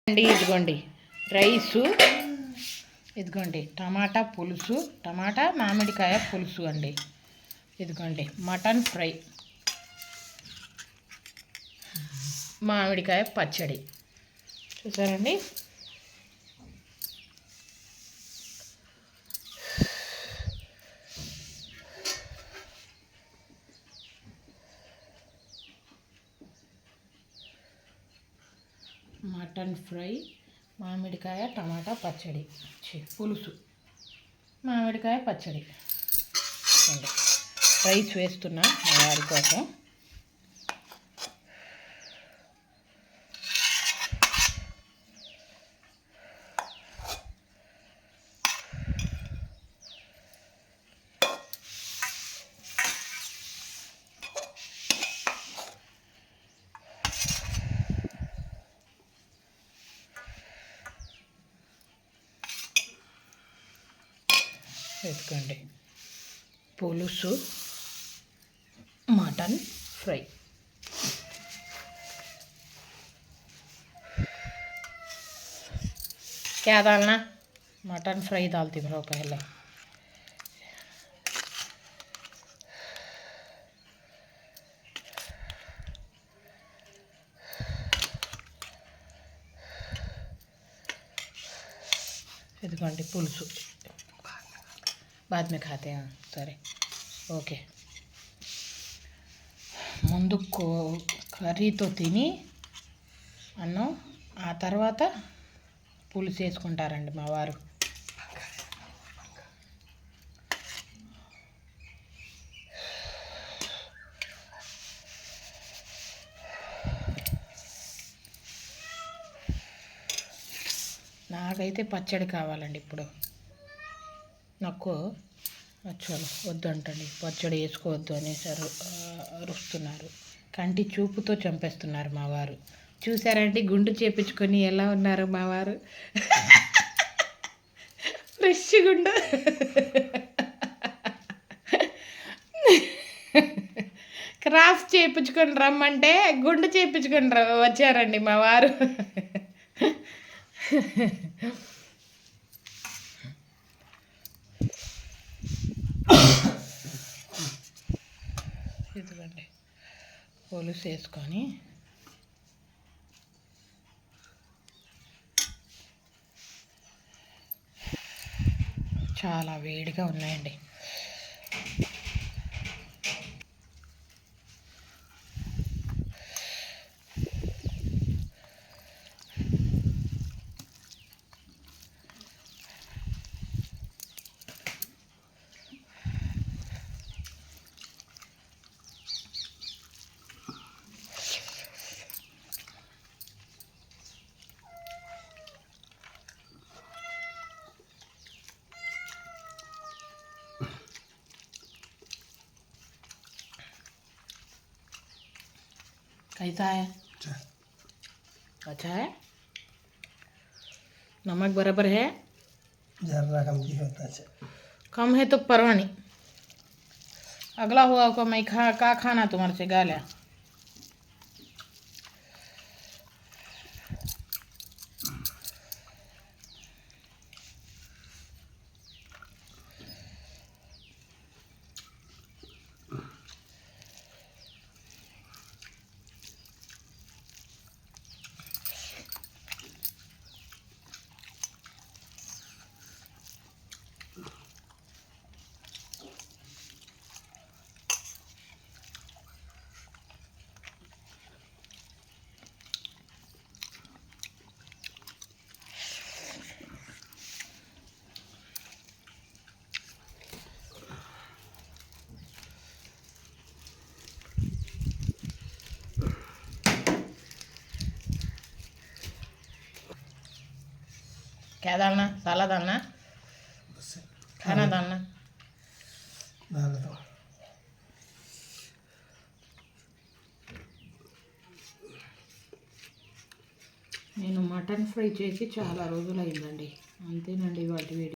అండి ఇదిగోండి రైసు, ఇదిగోండి టమాటా పులుసు, టమాటా మామిడికాయ పులుసు అండి. ఇదిగోండి మటన్ ఫ్రై, మామిడికాయ పచ్చడి. చూసారండి. మటన్ ఫ్రై, మామిడికాయ టమాటా పచ్చడి, పులుసు, మామిడికాయ పచ్చడి. రైస్ వేస్తున్నా వారి కోసం. వేసుకోండి పులుసు, మటన్ ఫ్రై. क्या डालना? मटन फ्राई डालती भरो पहले. ఇదిగోండి పులుసు, बाद में खाते हैं. సరే ఓకే. ముందు కర్రీతో తిని అన్నం, ఆ తర్వాత పులుసు వేసుకుంటారండి మా వారు. నాకైతే పచ్చడి కావాలండి ఇప్పుడు. నాకు వచ్చాను వద్దంటండి, పచ్చడి వేసుకోవద్దు అనేసి అరుస్తున్నారు. కంటి చూపుతో చంపేస్తున్నారు మా వారు. చూసారండి గుండు చేపించుకొని ఎలా ఉన్నారు మా వారు. ఫ్రెష్ గుండు. క్రాఫ్ట్ చేయించుకొని రమ్మంటే గుండు చేయించుకొని వచ్చారండి మా వారు. ఇదిగోండి పులుసు వేసుకొని చాలా వేడిగా ఉన్నాయండి. कैसा है? अच्छा है. नमक बराबर है? जरा कम की होता है. कम है तो परवाह नहीं. अगला हुआ को मैं का खाना तुम्हारे से गाला. क्या डालना? साला डालना? खाना डालना? डाल दो. నేను మటన్ ఫ్రై చేసి చాలా రోజులు అయిందండి. అంతేనండి వాటి వీడియో.